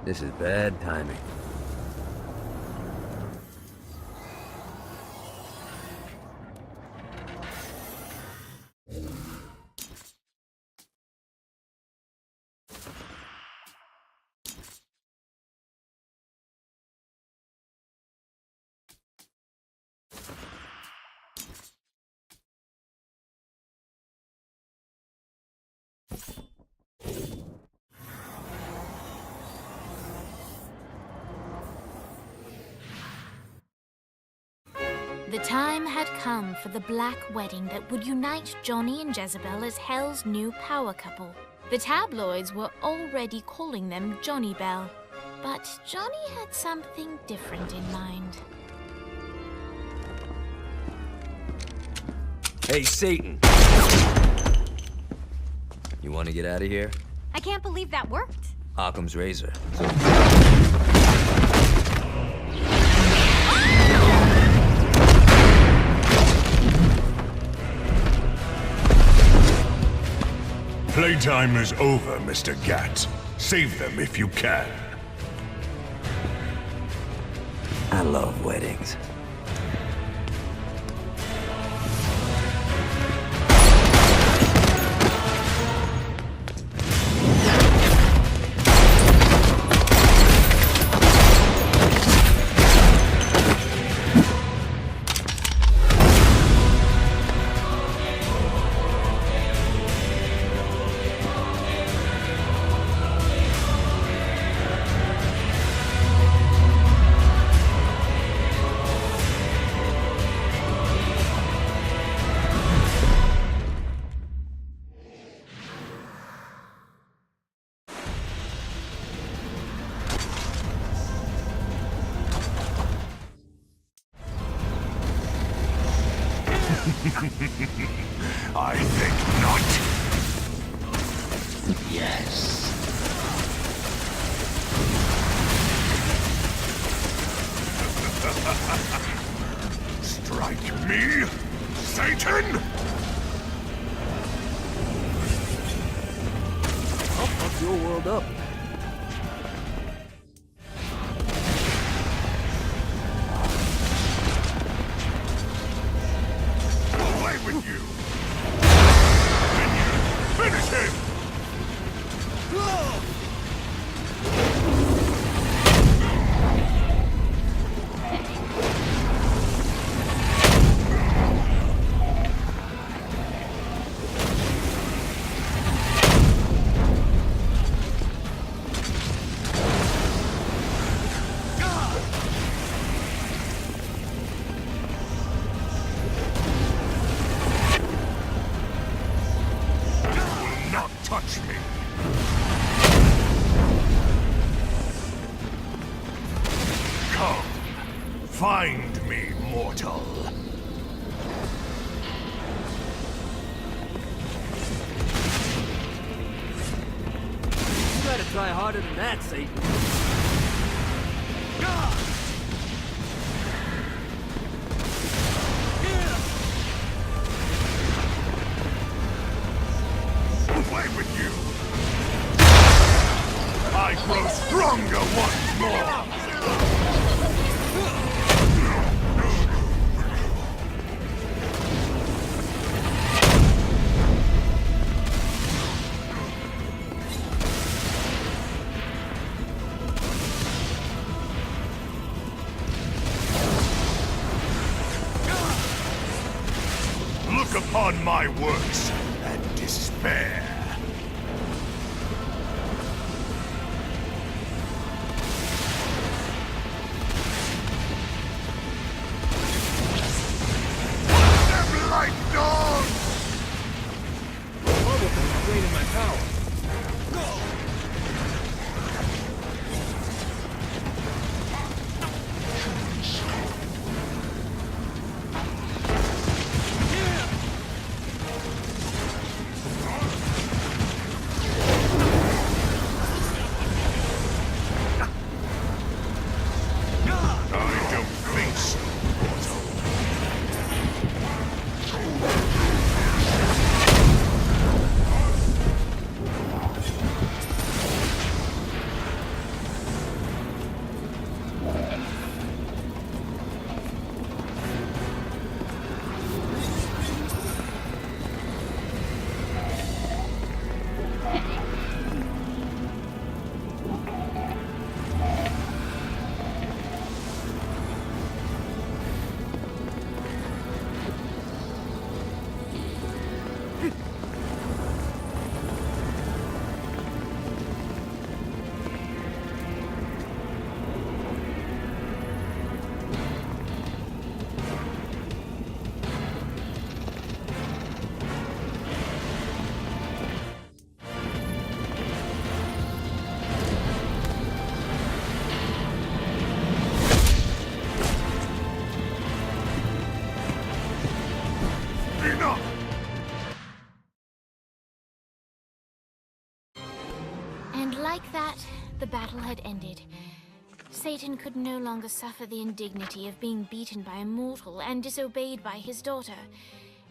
This is bad timing. The time had come for the black wedding that would unite Johnny and Jezebel as Hell's new power couple. The tabloids were already calling them Johnny Bell, but Johnny had something different in mind. Hey, Satan! You want to get out of here? I can't believe that worked. Occam's razor. Playtime is over, Mr. Gat. Save them if you can. I love weddings. I think not. Yes. Strike me, Satan! I'll fuck your world up. Away with you! Finish him! Touch me. Come, find me, mortal. You gotta try harder than that, Satan. Away with you! I grow stronger once more! Look upon my works and despair. Like dogs! Bubble thing draining my power. like that, the battle had ended. Satan could no longer suffer the indignity of being beaten by a mortal and disobeyed by his daughter,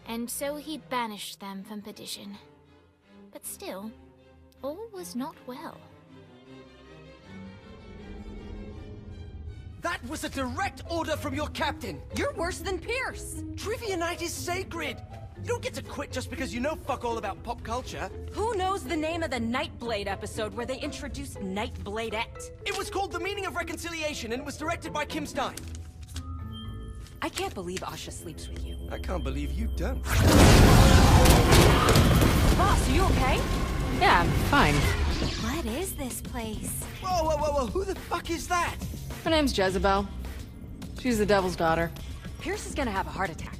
and so he banished them from perdition. But still, all was not well. That was a direct order from your captain! You're worse than Pierce! Trivia night is sacred! You don't get to quit just because you know fuck all about pop culture. Who knows the name of the Nightblade episode where they introduced Nightbladette? It was called The Meaning of Reconciliation and was directed by Kim Stein. I can't believe Asha sleeps with you. I can't believe you don't. Boss, are you okay? Yeah, I'm fine. What is this place? Whoa, whoa, whoa, whoa, who the fuck is that? Her name's Jezebel. She's the devil's daughter. Pierce is gonna have a heart attack.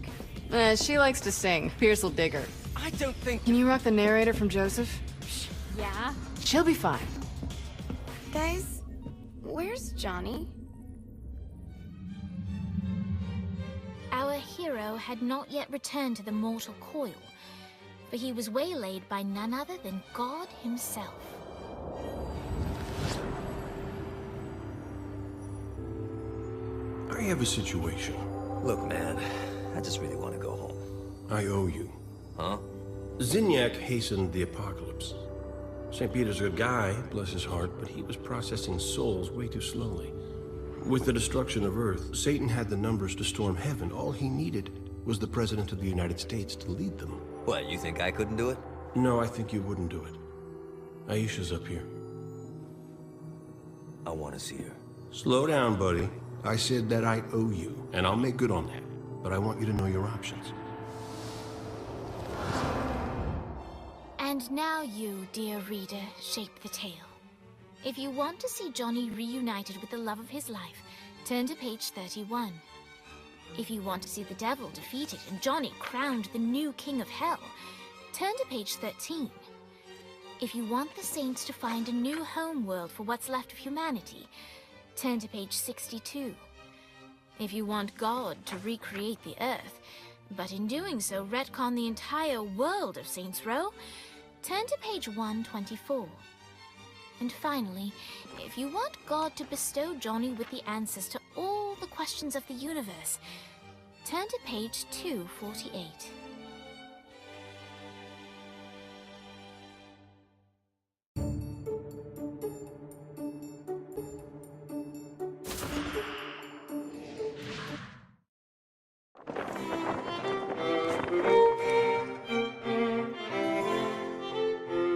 She likes to sing. Pierce will dig her. I don't think... Can you rock the narrator from Joseph? Yeah? She'll be fine. Guys, where's Johnny? Our hero had not yet returned to the mortal coil, for he was waylaid by none other than God himself. I have a situation. Look, man, I just really want to go home. I owe you. Huh? Zinyak hastened the apocalypse. St. Peter's a good guy, bless his heart, but he was processing souls way too slowly. With the destruction of Earth, Satan had the numbers to storm heaven. All he needed was the President of the United States to lead them. What, you think I couldn't do it? No, I think you wouldn't do it. Aisha's up here. I want to see her. Slow down, buddy. I said that I owe you, and I'll make good on that. But I want you to know your options. And now you, dear reader, shape the tale. If you want to see Johnny reunited with the love of his life, turn to page 31. If you want to see the devil defeated and Johnny crowned the new king of hell, turn to page 13. If you want the saints to find a new home world for what's left of humanity, turn to page 62. If you want God to recreate the earth, but in doing so retcon the entire world of Saints Row, turn to page 124. And finally, if you want God to bestow Johnny with the answers to all the questions of the universe, turn to page 248.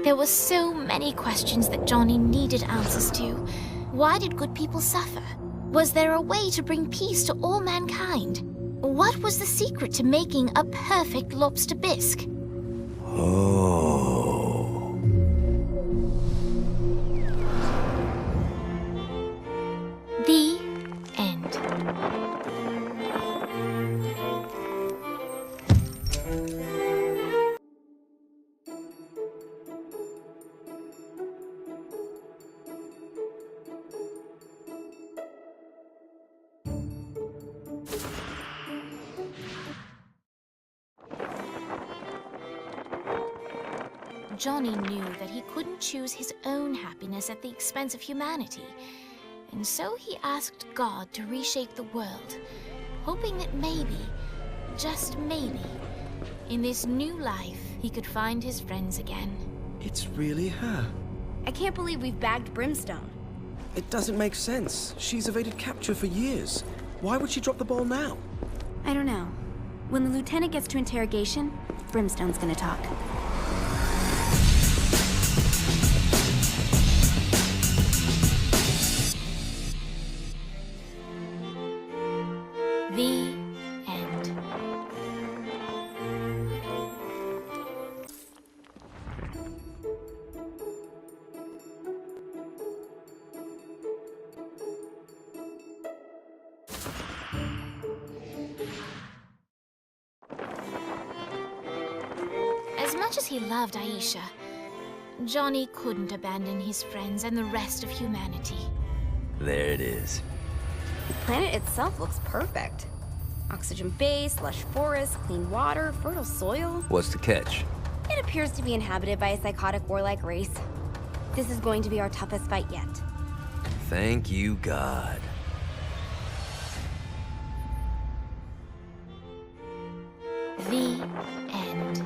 There were so many questions that Johnny needed answers to. Why did good people suffer? Was there a way to bring peace to all mankind? What was the secret to making a perfect lobster bisque? Oh. The end. Johnny knew that he couldn't choose his own happiness at the expense of humanity, and so he asked God to reshape the world, hoping that maybe, just maybe, in this new life he could find his friends again. It's really her. I can't believe we've bagged Brimstone. It doesn't make sense. She's evaded capture for years. Why would she drop the ball now? I don't know. When the lieutenant gets to interrogation, Brimstone's gonna talk. The end. As much as he loved Aisha, Johnny couldn't abandon his friends and the rest of humanity. There it is. The planet itself looks perfect. Oxygen base, lush forests, clean water, fertile soil. What's the catch? It appears to be inhabited by a psychotic warlike race. This is going to be our toughest fight yet. Thank you, God. The end.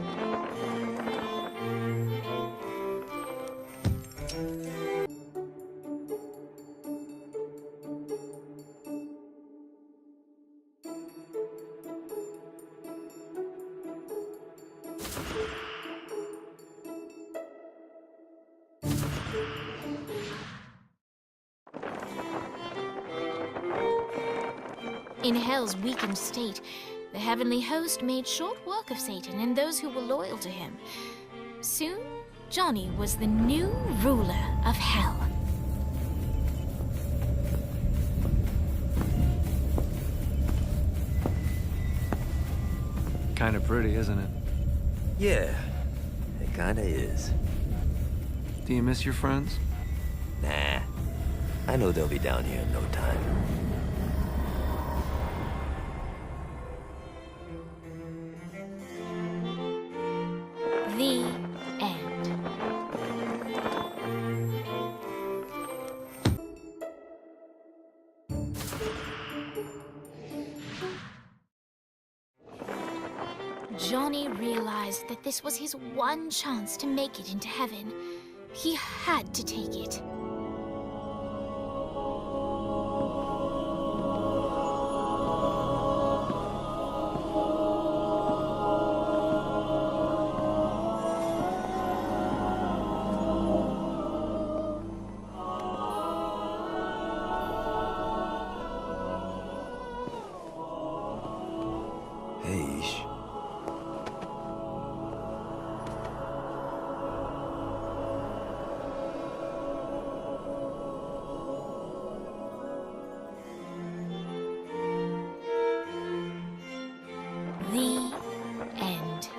In Hell's weakened state, the heavenly host made short work of Satan and those who were loyal to him. Soon, Johnny was the new ruler of Hell. Kinda pretty, isn't it? Yeah, it kinda is. Do you miss your friends? Nah, I know they'll be down here in no time. The end. Johnny realized that this was his one chance to make it into heaven. He had to take it. Hey, Ish. The end.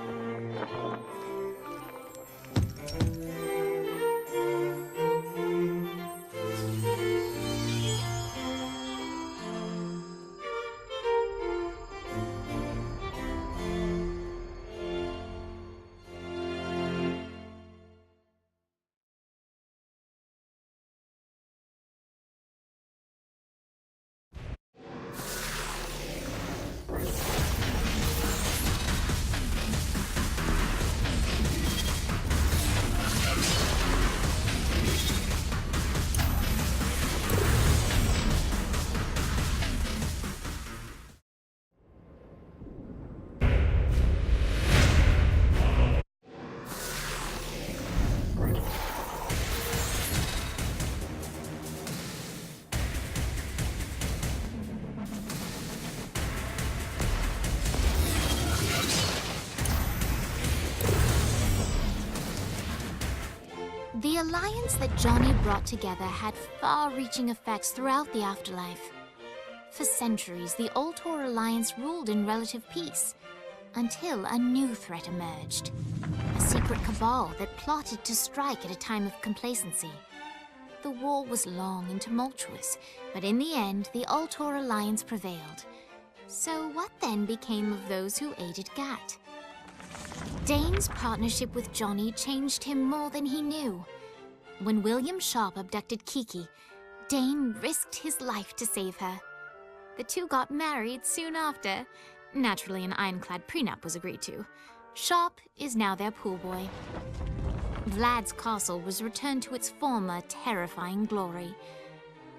The alliance that Johnny brought together had far-reaching effects throughout the afterlife. For centuries, the Ultor Alliance ruled in relative peace, until a new threat emerged. A secret cabal that plotted to strike at a time of complacency. The war was long and tumultuous, but in the end, the Ultor Alliance prevailed. So what then became of those who aided Gat? Dane's partnership with Johnny changed him more than he knew. When William Sharp abducted Kiki, Dane risked his life to save her. The two got married soon after. Naturally, an ironclad prenup was agreed to. Sharp is now their pool boy. Vlad's castle was returned to its former terrifying glory.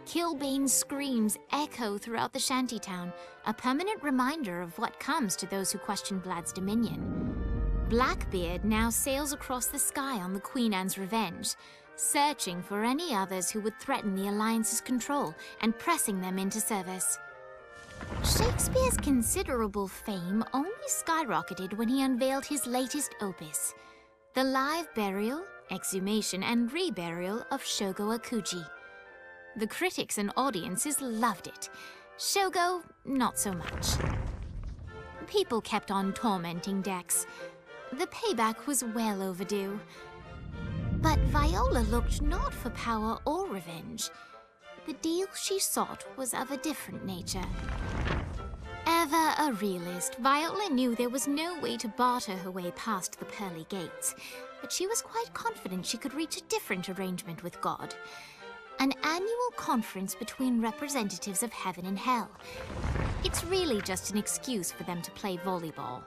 Kilbane's screams echo throughout the shantytown, a permanent reminder of what comes to those who question Vlad's dominion. Blackbeard now sails across the sky on the Queen Anne's revenge, searching for any others who would threaten the Alliance's control and pressing them into service. Shakespeare's considerable fame only skyrocketed when he unveiled his latest opus, the live burial, exhumation, and reburial of Shogo Akuji. The critics and audiences loved it. Shogo, not so much. People kept on tormenting Dex. The payback was well overdue. But Viola looked not for power or revenge. The deal she sought was of a different nature. Ever a realist, Viola knew there was no way to barter her way past the pearly gates. but she was quite confident she could reach a different arrangement with God. An annual conference between representatives of heaven and hell. It's really just an excuse for them to play volleyball.